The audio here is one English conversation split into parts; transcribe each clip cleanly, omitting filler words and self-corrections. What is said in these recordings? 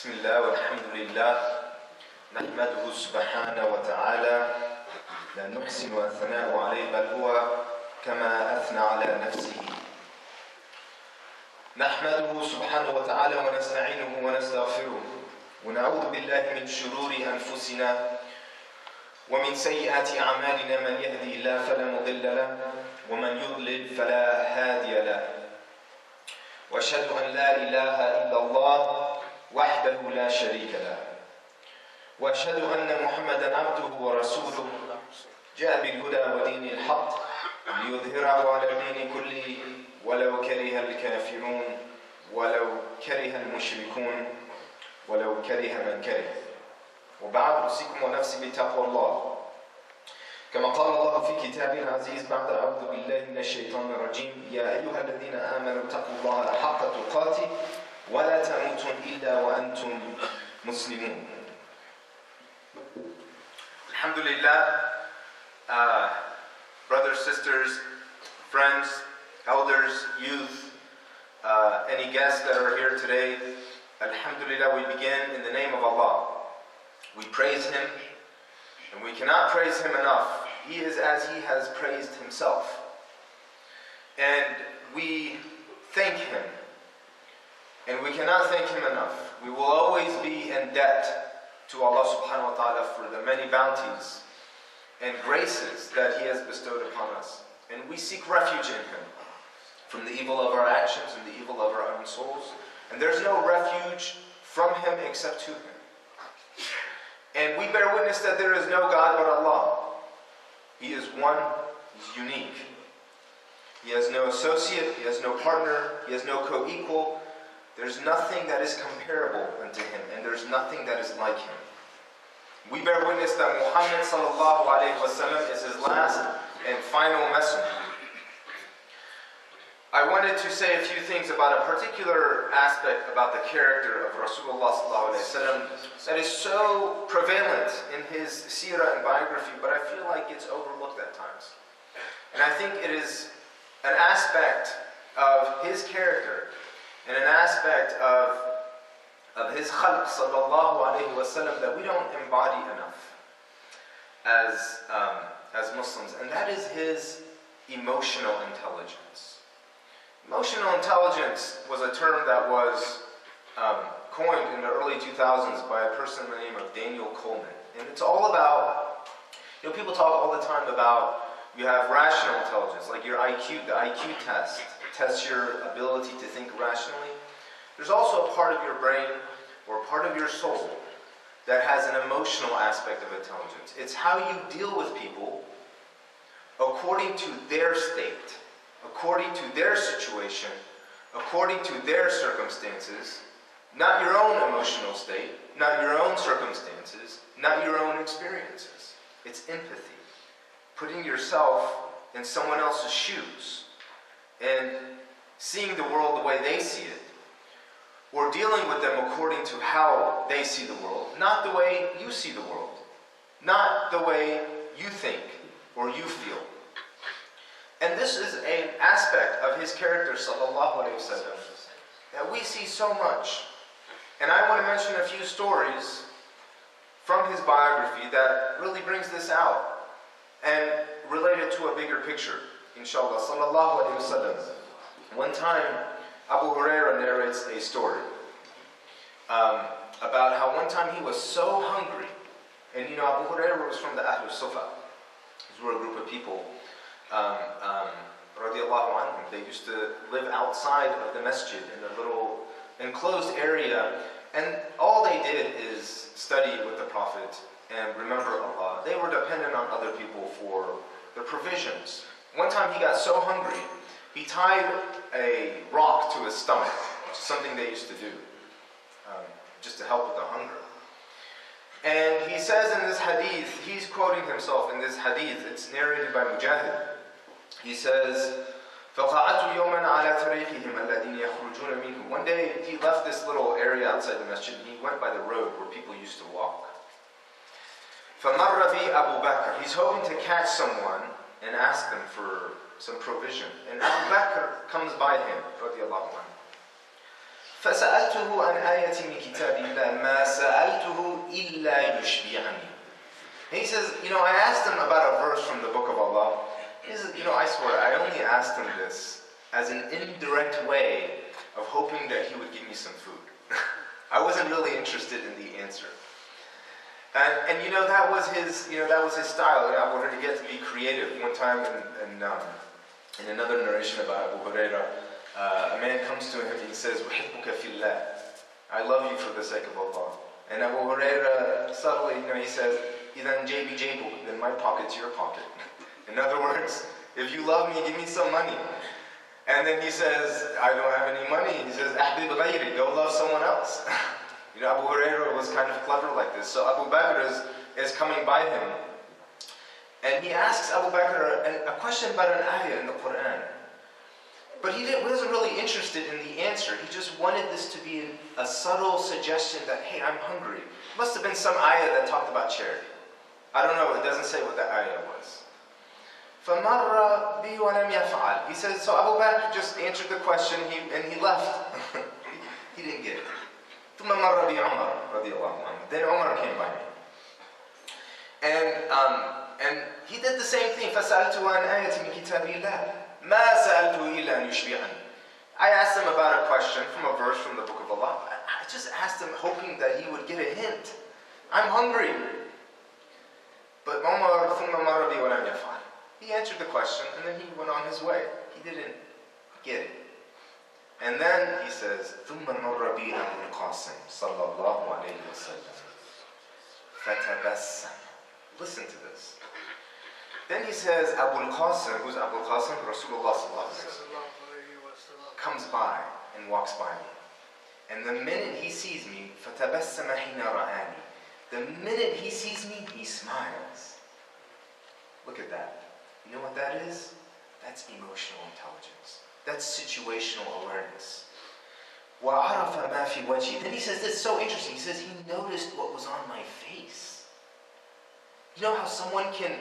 بسم الله والحمد لله نحمده سبحانه وتعالى لا نحسن الثناء عليه بل هو كما أثنى على نفسه نحمده سبحانه وتعالى ونستعينه ونستغفره ونعوذ بالله من شرور أنفسنا ومن سيئات أعمالنا من يهدي الله فلا مضل له ومن يضلل فلا هادي له وأشهد أن لا إله إلا الله وحده لا شريك له وأشهد أن محمدا عبده ورسوله جاء بالهدى ودين الحق ليظهره على الدين كله ولو كره الكافرون ولو كره المشركون ولو كره من كره وبعد أوصيكم ونفسي بتقوى الله كما قال الله في كتابه العزيز بعد أعوذ بالله من الشيطان الرجيم يا أيها الذين آمنوا اتقوا الله حق تقاته ولا تموتن إلا وأنتم مسلمون. Alhamdulillah, brothers, sisters, friends, elders, youth, any guests that are here today, Alhamdulillah, we begin in the name of Allah. We praise Him, and we cannot praise Him enough. He is as He has praised Himself. And we thank Him. And we cannot thank Him enough. We will always be in debt to Allah subhanahu wa ta'ala for the many bounties and graces that He has bestowed upon us. And we seek refuge in Him from the evil of our actions and the evil of our own souls. And there's no refuge from Him except to Him. And we bear witness that there is no God but Allah. He is one, He's unique. He has no associate, He has no partner, He has no co-equal. There's nothing that is comparable unto Him, and there's nothing that is like Him. We bear witness that Muhammad sallallahu alayhi wa sallam is His last and final messenger. I wanted to say a few things about a particular aspect about the character of Rasulullah sallallahu alayhi wa sallam that is so prevalent in his seerah and biography, but I feel like it's overlooked at times. And I think it is an aspect of his character and an aspect of his khalq sallallahu alayhi wa sallam that we don't embody enough as Muslims, and that is his emotional intelligence. Emotional intelligence was a term that was coined in the early 2000s by a person by the name of Daniel Coleman. And it's all about, people talk all the time about you have rational intelligence, like your IQ, the IQ test. Tests your ability to think rationally. There's also a part of your brain or part of your soul that has an emotional aspect of intelligence. It's how you deal with people according to their state, according to their situation, according to their circumstances, not your own emotional state, not your own circumstances, not your own experiences. It's empathy, putting yourself in someone else's shoes and seeing the world the way they see it, or dealing with them according to how they see the world, not the way you see the world, not the way you think or you feel. And this is an aspect of his character, sallallahu alayhi wa sallam, that we see so much. And I want to mention a few stories from his biography that really brings this out and relate it to a bigger picture. Inshallah, sallallahu alayhi wa sallam. One time, Abu Hurairah narrates a story about how one time he was so hungry. And Abu Hurairah was from the Ahlul Sufa. These were a group of people, radiallahu anhum. They used to live outside of the masjid in a little enclosed area. And all they did is study with the Prophet and remember Allah. They were dependent on other people for their provisions. One time he got so hungry, he tied a rock to his stomach, which is something they used to do, just to help with the hunger. And he says in this hadith, he's quoting himself in this hadith, it's narrated by Jahed. He says, فَقَعَدْتُ يَوْمًا عَلَى طَرِيقِهِمْ الَّذِينَ يَخْرُجُونَ مِنْهُ. One day he left this little area outside the masjid and he went by the road where people used to walk. فَمَرَّ بِي أَبُو بَكْرٍ. He's hoping to catch someone and ask them for some provision. And Abu Bakr comes by him, radiallahu anhu. فسألته عن آية من كتاب الله ما سألته إلا يشبعني. He says, I asked him about a verse from the book of Allah. He says, I swear, I only asked him this as an indirect way of hoping that he would give me some food. I wasn't really interested in the answer. And that was his style. I wanted to get to be creative. One time in another narration about Abu Hurairah, a man comes to him and he says, "Uhibbuka fillah." I love you for the sake of Allah. And Abu Hurairah subtly, he says, "Idan jaybi jaybuk," then my pocket's your pocket. In other words, if you love me, give me some money. And then he says, "I don't have any money." He says, "Ahbib ghayri," go love someone else. Abu Hurairah was kind of clever like this. So Abu Bakr is coming by him, and he asks Abu Bakr a question about an ayah in the Quran. But he wasn't really interested in the answer. He just wanted this to be a subtle suggestion that, hey, I'm hungry. It must have been some ayah that talked about charity. I don't know, it doesn't say what the ayah was. فَمَرَّ بِي وَلَمْ يَفْعَلْ. He says, so Abu Bakr just answered the question and he left. He didn't get it. ثُمَّ مَرَّ بِي عُمَرْ رَضِيَ اللَّهُ عَنْهُ. Then Umar came by me. And he did the same thing. فَسَأَلْتُهُ عَنْ آيَةٍ مِنْ كِتَابِ اللَّهِ مَا سَأَلْتُهُ إِلَّا أَنْ يُشْبِعَنِ. I asked him about a question from a verse from the book of Allah. I just asked him hoping that he would get a hint. I'm hungry. But Umar ثُمَّ مَرَّ بِي وَلَمْ يَفْعَلْ. He answered the question and then he went on his way. He didn't get it. And then he says, ثُمَّ مَرَّ بِي أَبُو الْقَاسِمِ صَلَّى اللَّهُ عَلَيْهِ وَسَلَّمَ فَتَبَسَّمَ. Listen to this. Then he says, Abu al-Qasim, who's Abu al-Qasim? Rasulullah sallallahu alaihi wasallam, comes by and walks by me. And the minute he sees me, فَتَبَسَّمَ حِينَ رَآنِي. The minute he sees me, he smiles. Look at that. You know what that is? That's emotional intelligence. That's situational awareness. وَعَرَفَ مَا فِي وَجْهِ. Then he says this, so interesting. He says he noticed what was on my face. You know how someone can,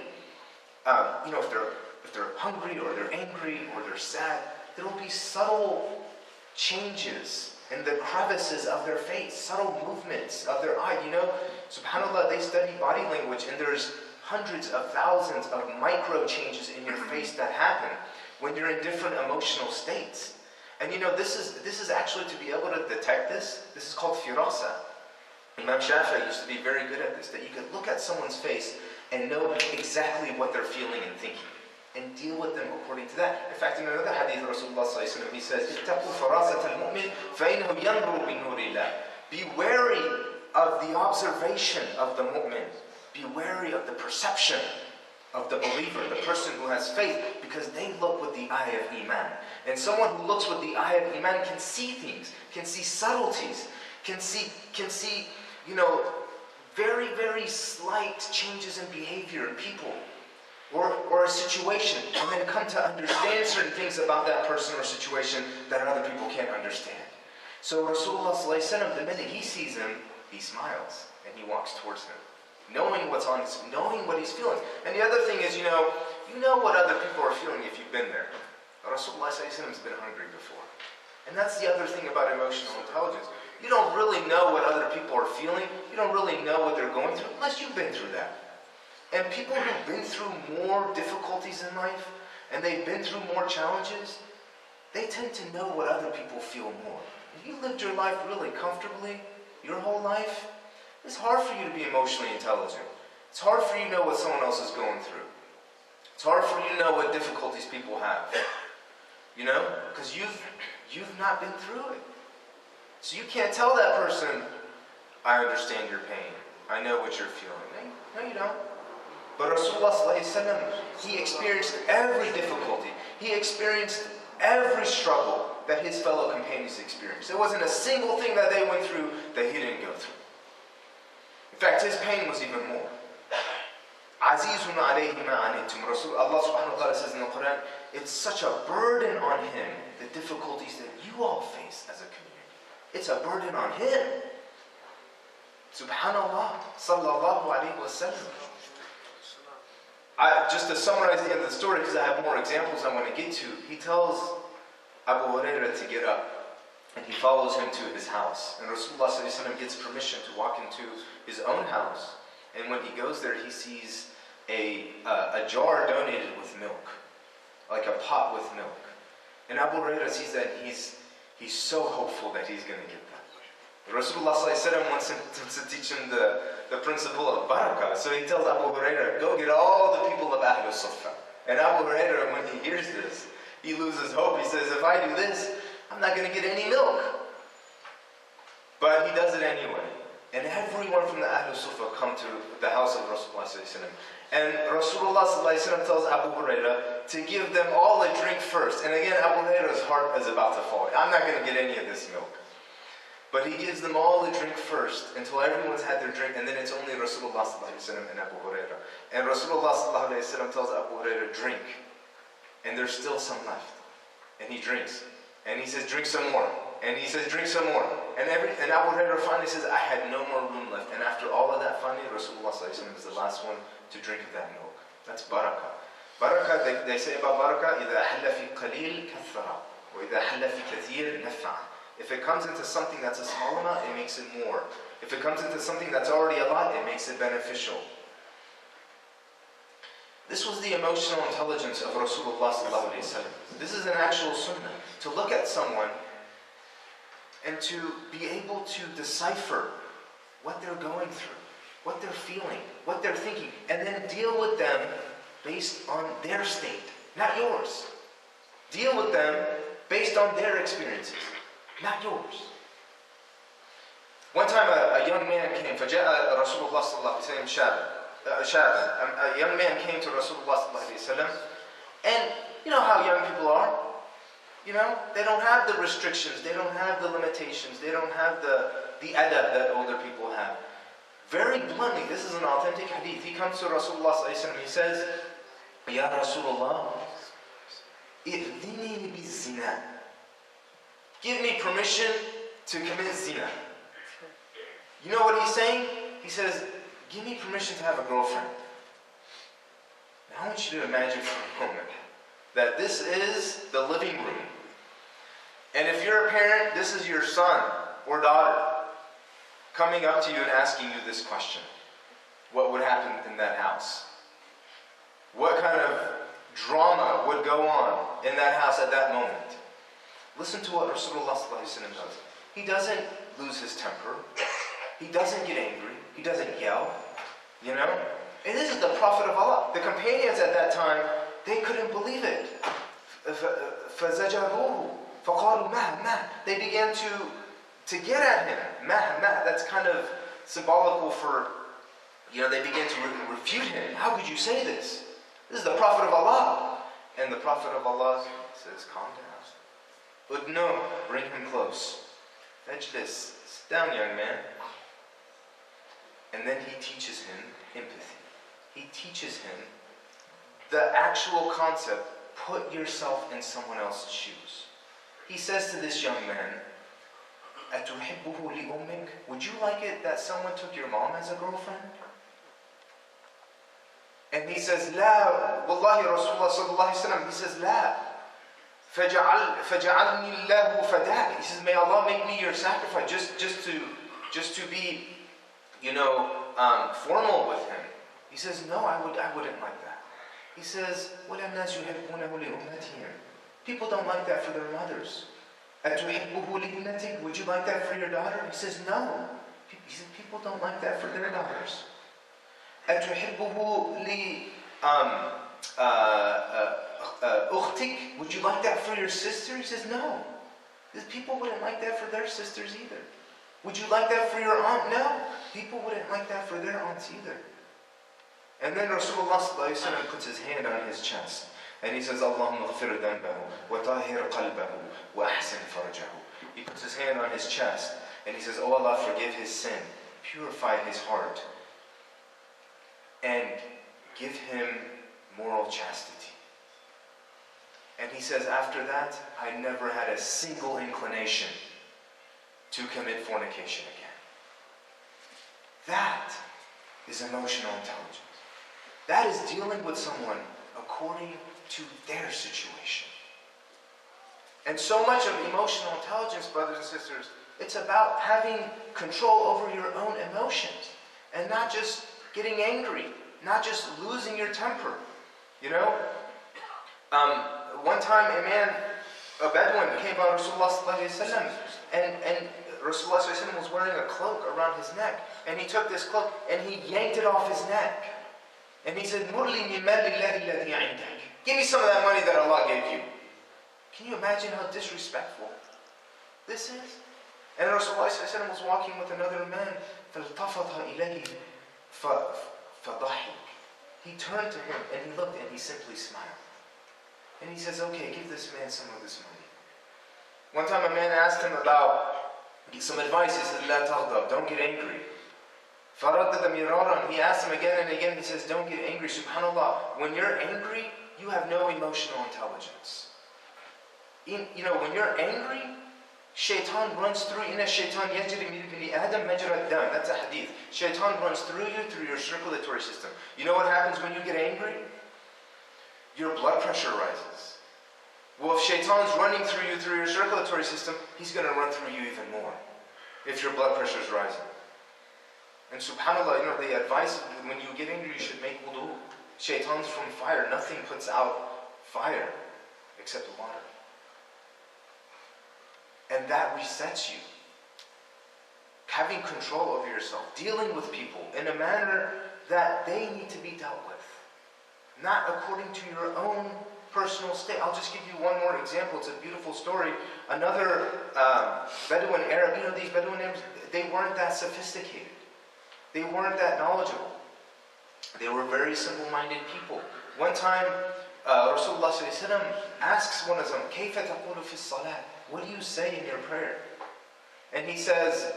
if they're hungry or they're angry or they're sad, there will be subtle changes in the crevices of their face, subtle movements of their eye. SubhanAllah, they study body language, and there's hundreds of thousands of micro changes in your face that happen when you're in different emotional states. And this is actually, to be able to detect this is called firasa. Imam Shafi'i used to be very good at this, that you could look at someone's face and know exactly what they're feeling and thinking, and deal with them according to that. In fact, in another hadith, Rasulullah sallallahu alaihi wasallam, he says, اتقوا فراسة المؤمن فإنه ينظر بنور الله. Be wary of the observation of the mu'min. Be wary of the perception of the believer, the person who has faith, because they look with the eye of Iman. And someone who looks with the eye of Iman can see things, can see subtleties, can see very, very slight changes in behavior in people or a situation, and then come to understand certain things about that person or situation that other people can't understand. So Rasulullah sallallahu alaihi wasallam, the minute he sees him, he smiles and he walks towards him, knowing what's on his, knowing what he's feeling. And the other thing is, you know what other people are feeling if you've been there. Rasulullah sallallahu alaihi wasallam has been hungry before. And that's the other thing about emotional intelligence. You don't really know what other people are feeling. You don't really know what they're going through unless you've been through that. And people who've been through more difficulties in life, and they've been through more challenges, they tend to know what other people feel more. If you lived your life really comfortably, your whole life, it's hard for you to be emotionally intelligent. It's hard for you to know what someone else is going through. It's hard for you to know what difficulties people have. Because you've not been through it. So you can't tell that person, I understand your pain. I know what you're feeling. No, you don't. But Rasulullah sallallahu alaihi wasallam, he experienced every difficulty. He experienced every struggle that his fellow companions experienced. There wasn't a single thing that they went through that he didn't go through. In fact, his pain was even more. Azizun alayhi ma anittum. Allah subhanahu wa ta'ala says in the Quran, it's such a burden on him, the difficulties that you all face as a community. It's a burden on him. Subhanallah, sallallahu alayhi wa sallam. Just to summarize the end of the story, because I have more examples I want to get to, he tells Abu Hurairah to get up. and he follows him to his house. And Rasulullah gets permission to walk into his own house. And when he goes there, he sees a jar donated with milk, like a pot with milk. And Abu Hurairah sees that, he's so hopeful that he's going to get that. Rasulullah wants to teach him the principle of barakah. So he tells Abu Hurairah, go get all the people of Ahlul Suffah. And Abu Hurairah, when he hears this, he loses hope. He says, if I do this, I'm not going to get any milk. But he does it anyway. And everyone from the Ahlul Suffah come to the house of Rasulullah. And Rasulullah tells Abu Hurairah to give them all a drink first. And again, Abu Hurairah's heart is about to fall. I'm not going to get any of this milk. But he gives them all a drink first until everyone's had their drink, and then it's only Rasulullah and Abu Hurairah. And Rasulullah tells Abu Hurairah, drink. And there's still some left. And he drinks. And he says, drink some more. And he says, drink some more. And Abu Hurairah finally says, I had no more room left. And after all of that, finally Rasulullah is the last one to drink of that milk. That's barakah. Barakah, they say about barakah, إِذَا حَلَّ فِي قَلِيلٍ كَثَّرَ وَإِذَا حَلَّ فِي كَثِيرٍ نَفَّعَ. If it comes into something that's a small amount, it makes it more. If it comes into something that's already a lot, it makes it beneficial. This was the emotional intelligence of Rasulullah sallallahu alaihi wasallam. This is an actual sunnah. To look at someone and to be able to decipher what they're going through, what they're feeling, what they're thinking, and then deal with them based on their state, not yours. Deal with them based on their experiences, not yours. One time a young man came, فَجَاءَ رَسُولُ اللَّهِ صَلَّى اللَّهُ عَلَيْهِ وسلم a young man came to Rasulullah sallallahu alaihi wasallam, and you know how young people are. You know, they don't have the restrictions, they don't have the limitations, they don't have the adab that older people have. Very bluntly, this is an authentic hadith. He comes to Rasulullah sallallahu alaihi wasallam, he says, Ya Rasulullah, إِذْنِي بِالزِّنَا. Give me permission to commit zina. You know what he's saying? He says, give me permission to have a girlfriend. Now I want you to imagine for a moment that this is the living room. And if you're a parent, this is your son or daughter coming up to you and asking you this question. What would happen in that house? What kind of drama would go on in that house at that moment? Listen to what Rasulullah does. He doesn't lose his temper. He doesn't get angry. He doesn't yell. You know? And this is the Prophet of Allah. The companions at that time, they couldn't believe it. فَزَجَرُوهُ فَقَالُوا مَهْ مَهْ. They began to get at him. Mah, mah. That's kind of symbolical for, you know, they began to refute him. How could you say this? This is the Prophet of Allah. And the Prophet of Allah says, calm down. Udno, bring him close. Majlis, sit down, young man. And then he teaches him empathy. He teaches him the actual concept, put yourself in someone else's shoes. He says to this young man, أَتُحِبُّهُ لِأُمِّكَ. Would you like it that someone took your mom as a girlfriend? And he says, لا, والله Rasulullah sallallahu alaihi wasallam, he says, لا. فَجَعَلْنِي اللَّهُ فَدَاكَ. He says, may Allah make me your sacrifice, just to be, you know, formal with him. He says, no, I wouldn't like that. He says, وَلَا النَّاسُ يُحِبُّونَهُ لِأُمَّتِهِمْ. People don't like that for their mothers. أَتُحِبُّهُ لِابْنَتِكَ. Would you like that for your daughter? He says, no. He says, people don't like that for their daughters. أَتُحِبُّهُ أُخْتِكَ. Would you like that for your sister? He says, no. People wouldn't like that for their sisters either. Would you like that for your aunt? No. People wouldn't like that for their aunts either. And then Rasulullah puts his hand on his chest. And he says, Allahumma ghfir dhanbahu, wa tahir qalbahu, wa ahsin farjahu. He puts his hand on his chest. And he says, oh Allah, forgive his sin. Purify his heart. And give him moral chastity. And he says, after that, I never had a single inclination to commit fornication again. That is emotional intelligence. That is dealing with someone according to their situation. And so much of emotional intelligence, brothers and sisters, it's about having control over your own emotions and not just getting angry, not just losing your temper. You know? One time a Bedouin came by Rasulullah and Rasulullah was wearing a cloak around his neck, and he took this cloak and he yanked it off his neck. And he said, give me some of that money that Allah gave you. Can you imagine how disrespectful this is? And Rasulullah was walking with another man. He turned to him and he looked and he simply smiled. And he says, okay, give this man some of this money. One time a man asked him about some advice. He said, لا تغضب, don't get angry. فردد مرارا, he asked him again and again. He says, don't get angry. Subhanallah, when you're angry, you have no emotional intelligence. You know, when you're angry, shaitan runs through. Inna shaitan yajri min ibni Adam majra ad-dam. That's a hadith. Shaitan runs through you, through your circulatory system. You know what happens when you get angry? Your blood pressure rises. Well, if shaitan's running through you, through your circulatory system, he's going to run through you even more if your blood pressure is rising. And subhanAllah, you know, the advice, when you get angry, you should make wudu. Shaitan's from fire. Nothing puts out fire except the water. And that resets you. Having control over yourself, dealing with people in a manner that they need to be dealt with, not according to your own personal state. I'll just give you one more example. It's a beautiful story. Another Bedouin Arab, you know, these Bedouin Arabs, they weren't that sophisticated. They weren't that knowledgeable. They were very simple-minded people. One time, Rasulullah asks one of them, كيف تقول في الصلاة? What do you say in your prayer? And he says,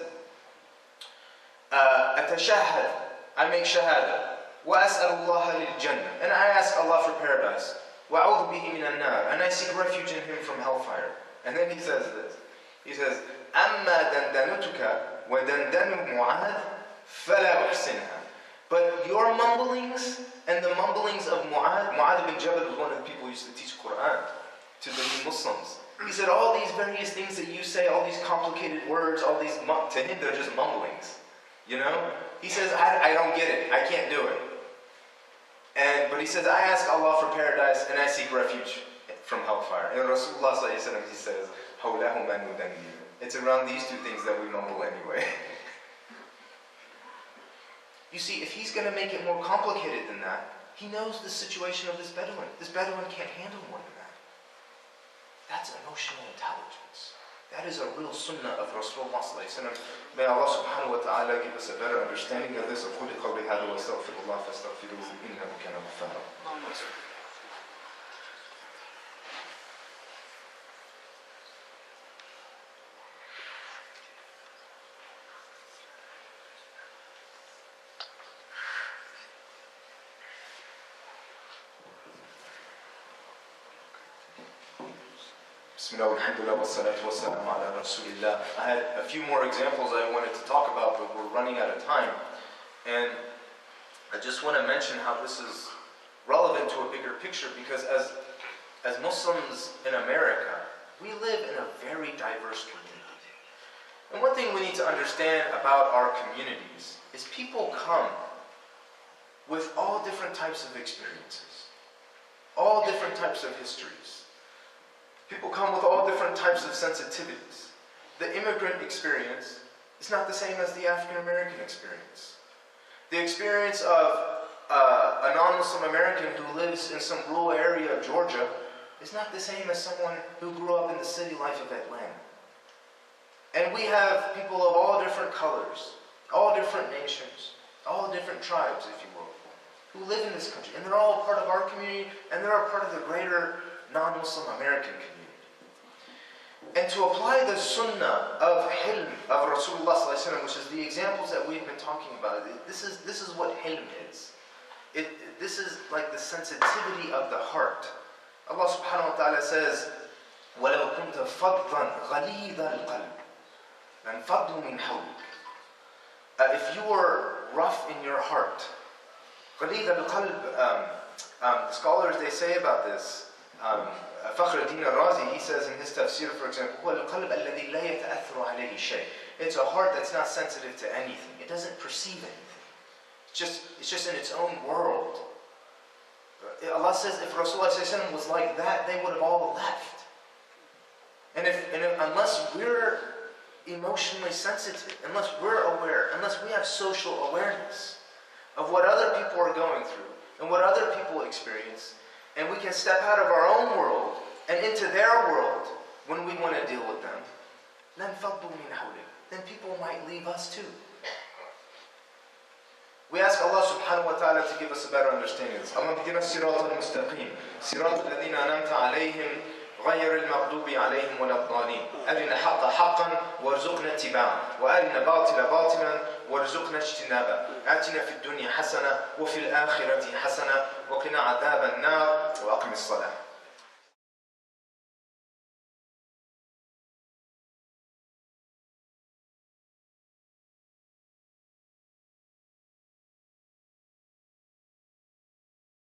أتشهد, I make shahada, وأسأل الله للجنة, and I ask Allah for paradise, وأعوذ به من النار, and I seek refuge in Him from hellfire. And then he says this. He says, أما دندنتك ودندن معاذ فلا أحسنها. But your mumblings and the mumblings of Mu'adh bin Jabal was one of the people who used to teach Quran to the new Muslims. He said, all these various things that you say, all these complicated words, all these, to him they're just mumblings. You know? He says, I don't get it. I can't do it. But he says, I ask Allah for paradise and I seek refuge from hellfire. And Rasulullah he says, it's around these two things that we mumble anyway. You see, if he's going to make it more complicated than that, he knows the situation of this Bedouin. This Bedouin can't handle more than that. That's emotional intelligence. That is a real sunnah of Rasulullah. May Allah subhanahu wa ta'ala give us a better understanding of this. أقول قولي هذا وأستغفر الله فاستغفروه إنه كان غفارا. I had a few more examples I wanted to talk about, but we're running out of time. And I just want to mention how this is relevant to a bigger picture, because as Muslims in America, we live in a very diverse community. And one thing we need to understand about our communities is people come with all different types of experiences, all different types of histories. People come with all different types of sensitivities. The immigrant experience is not the same as the African American experience. The experience of a non-Muslim American who lives in some rural area of Georgia is not the same as someone who grew up in the city life of Atlanta. And we have people of all different colors, all different nations, all different tribes, if you will, who live in this country. And they're all part of our community, and they're a part of the greater non-Muslim American community. And to apply the sunnah of hilm of Rasulullah, which is the examples that we've been talking about, this is what hilm is. This is like the sensitivity of the heart. Allah subhanahu wa ta'ala says, وَلَوْ كُنْتَ فَضًّا غَلِيظَ الْقَلْبِ لَانْفَضُّوا مِنْ حَوْلِكَ. If you were rough in your heart, غَلِيظَ الْقَلْبِ, the scholars, they say about this, Fakhr al-Din al-Razi, he says in his tafsir, for example, هو القلب الذي لا يتأثر عليه شيء. It's a heart that's not sensitive to anything. It doesn't perceive anything. It's just in its own world. Allah says if Rasulullah was like that, they would have all left. And unless we're emotionally sensitive, unless we're aware, unless we have social awareness of what other people are going through and what other people experience, and we can step out of our own world and into their world when we want to deal with them, then people might leave us too. We ask Allah subhanahu wa ta'ala to give us a better understanding of this. اللهم اهدنا الصراط المستقيم صراط الذين أنعمت عليهم غير المغضوب عليهم ولا الضالين أرنا الحق حقا وارزقنا اتباعه وأرنا الباطل باطلا وارزقنا اجتنابه آتنا في الدنيا حسنة وفي الآخرة حسنة وقنا عذاب النار وأقم الصلاة.